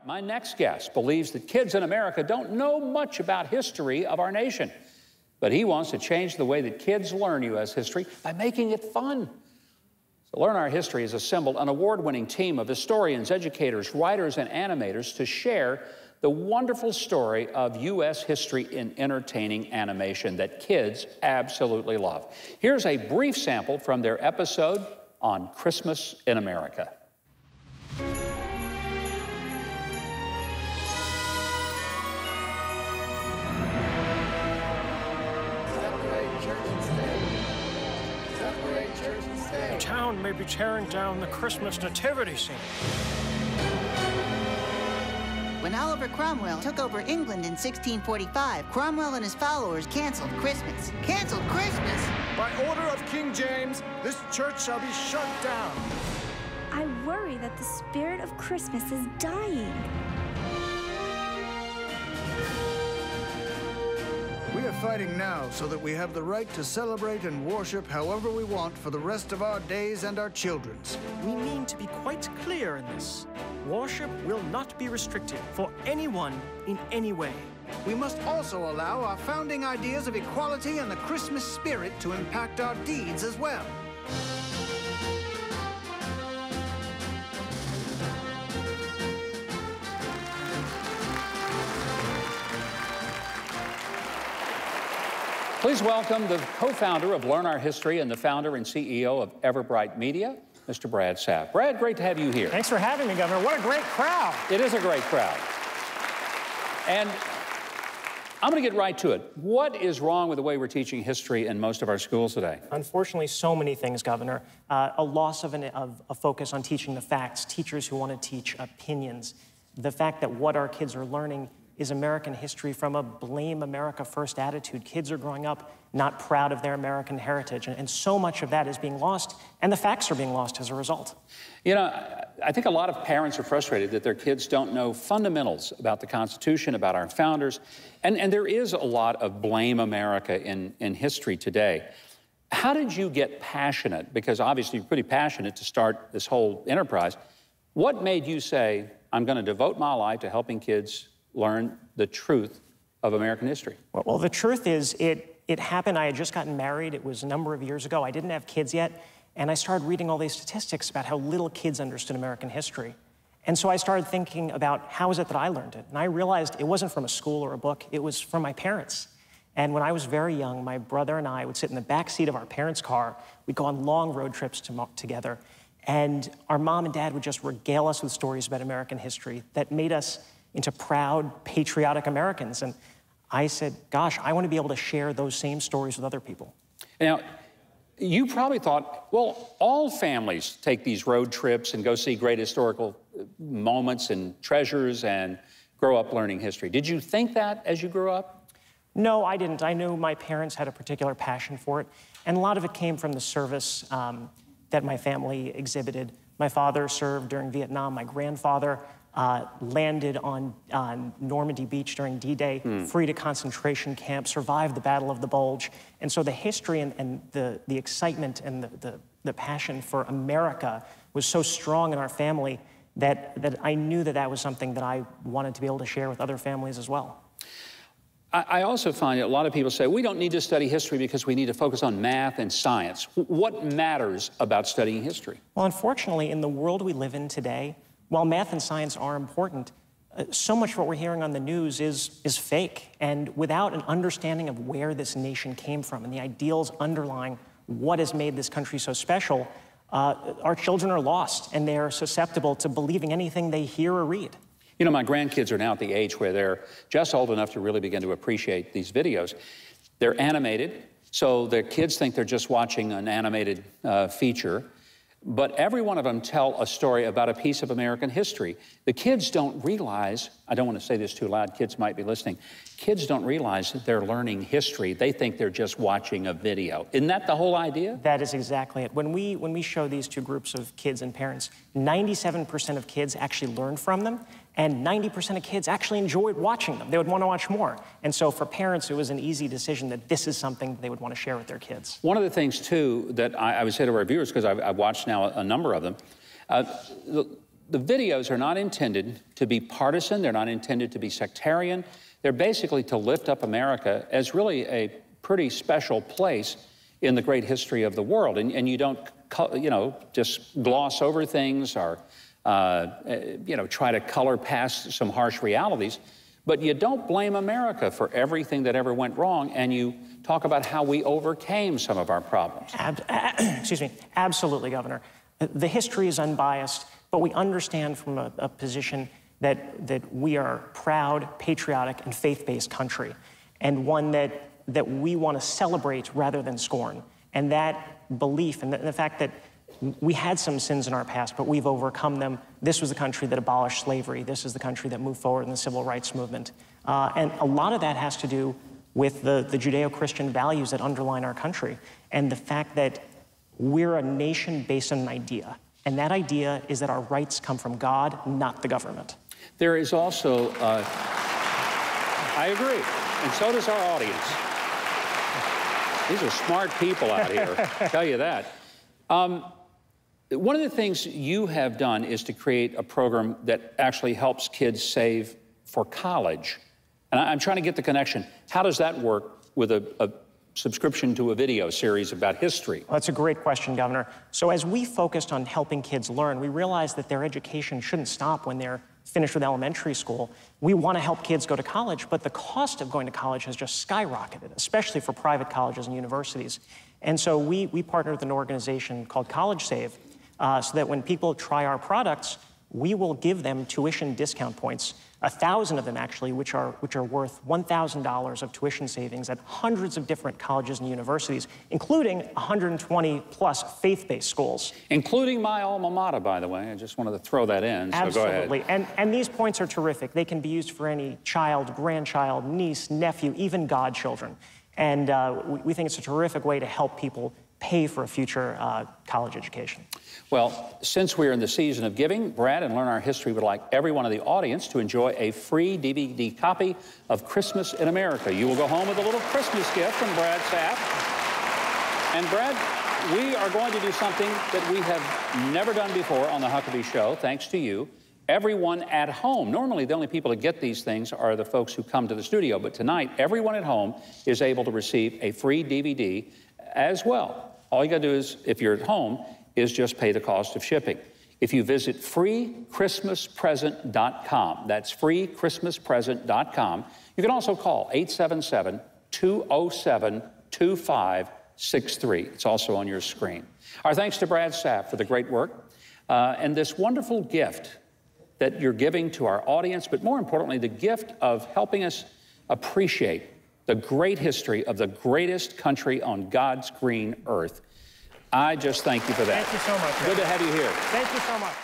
My next guest believes that kids in America don't know much about history of our nation, but he wants to change the way that kids learn U.S. history by making it fun. So Learn Our History has assembled an award-winning team of historians, educators, writers, and animators to share the wonderful story of U.S. history in entertaining animation that kids absolutely love. Here's a brief sample from their episode on Christmas in America. The town may be tearing down the Christmas nativity scene. When Oliver Cromwell took over England in 1645, Cromwell and his followers canceled Christmas. Canceled Christmas? By order of King James, this church shall be shut down. I worry that the spirit of Christmas is dying. We are fighting now so that we have the right to celebrate and worship however we want for the rest of our days and our children's. We mean to be quite clear in this. Worship will not be restricted for anyone in any way. We must also allow our founding ideas of equality and the Christmas spirit to impact our deeds as well. Please welcome the co-founder of Learn Our History and the founder and CEO of Everbright Media, Mr. Brad Saft. Brad, great to have you here. Thanks for having me, Governor. What a great crowd. It is a great crowd. And I'm going to get right to it. What is wrong with the way we're teaching history in most of our schools today? Unfortunately, so many things, Governor. A loss of a focus on teaching the facts, teachers who want to teach opinions, the fact that what our kids are learning is American history from a blame America first attitude. Kids are growing up not proud of their American heritage, and so much of that is being lost, and the facts are being lost as a result. You know, I think a lot of parents are frustrated that their kids don't know fundamentals about the Constitution, about our founders, and there is a lot of blame America in history today. How did you get passionate? Because obviously you're pretty passionate to start this whole enterprise. What made you say, I'm going to devote my life to helping kids learn the truth of American history? Well, the truth is, it happened. I had just gotten married. It was a number of years ago. I didn't have kids yet. And I started reading all these statistics about how little kids understood American history. And so I started thinking about how is it that I learned it? And I realized it wasn't from a school or a book. It was from my parents. And when I was very young, my brother and I would sit in the back seat of our parents' car. We'd go on long road trips together. And our mom and dad would just regale us with stories about American history that made us into proud, patriotic Americans. And I said, gosh, I want to be able to share those same stories with other people. Now, you probably thought, well, all families take these road trips and go see great historical moments and treasures and grow up learning history. Did you think that as you grew up? No, I didn't. I knew my parents had a particular passion for it, and a lot of it came from the service that my family exhibited. My father served during Vietnam. My grandfather landed on Normandy Beach during D-Day, freed a concentration camp, survived the Battle of the Bulge. And so the history and the excitement and the passion for America was so strong in our family that I knew that was something that I wanted to be able to share with other families as well. I also find that a lot of people say, we don't need to study history because we need to focus on math and science. What matters about studying history? Well, unfortunately, in the world we live in today, while math and science are important, so much of what we're hearing on the news is fake. And without an understanding of where this nation came from and the ideals underlying what has made this country so special, our children are lost, and they're susceptible to believing anything they hear or read. You know, my grandkids are now at the age where they're just old enough to really begin to appreciate these videos. They're animated, so their kids think they're just watching an animated feature. But every one of them tell a story about a piece of American history. The kids don't realize, I don't want to say this too loud, kids might be listening. Kids don't realize that they're learning history. They think they're just watching a video. Isn't that the whole idea? That is exactly it. When we show these two groups of kids and parents, 97% of kids actually learn from them, and 90% of kids actually enjoyed watching them. They would want to watch more. And so for parents, it was an easy decision that this is something they would want to share with their kids. One of the things, too, that I would say to our viewers, because I've watched now a number of them, the videos are not intended to be partisan. They're not intended to be sectarian. They're basically to lift up America as really a pretty special place in the great history of the world. And you don't, you know, just gloss over things or, you know, try to color past some harsh realities. But you don't blame America for everything that ever went wrong, and you talk about how we overcame some of our problems. Excuse me. Absolutely, Governor. The history is unbiased, but we understand from a position that we are a proud, patriotic, and faith-based country, and one that we want to celebrate rather than scorn. And that belief and the fact that we had some sins in our past, but we've overcome them. This was the country that abolished slavery. This is the country that moved forward in the civil rights movement. And a lot of that has to do with the Judeo-Christian values that underline our country, and the fact that we're a nation based on an idea. And that idea is that our rights come from God, not the government. There is also, I agree, and so does our audience. These are smart people out here, I'll tell you that. One of the things you have done is to create a program that actually helps kids save for college. And I'm trying to get the connection. How does that work with a subscription to a video series about history? Well, that's a great question, Governor. So as we focused on helping kids learn, we realized that their education shouldn't stop when they're finished with elementary school. We want to help kids go to college, but the cost of going to college has just skyrocketed, especially for private colleges and universities. And so we partnered with an organization called College Save, so that when people try our products, we will give them tuition discount points, 1,000 of them actually, which are worth $1,000 of tuition savings at hundreds of different colleges and universities, including 120 plus faith-based schools. Including my alma mater, by the way. I just wanted to throw that in, so Absolutely. go ahead. And these points are terrific. They can be used for any child, grandchild, niece, nephew, even godchildren. And we think it's a terrific way to help people pay for a future college education. Well, since we're in the season of giving, Brad and Learn Our History would like everyone in the audience to enjoy a free DVD copy of Christmas in America. You will go home with a little Christmas gift from Brad Saft. And Brad, we are going to do something that we have never done before on the Huckabee Show, thanks to you. Everyone at home, normally the only people that get these things are the folks who come to the studio, but tonight everyone at home is able to receive a free DVD as well. All you gotta do is, if you're at home, is just pay the cost of shipping. If you visit freechristmaspresent.com, that's freechristmaspresent.com. You can also call 877-207-2563. It's also on your screen. Our thanks to Brad Saft for the great work and this wonderful gift that you're giving to our audience, but more importantly, the gift of helping us appreciate the great history of the greatest country on God's green earth. I just thank you for that. Thank you so much. Good to have you here. Thank you so much.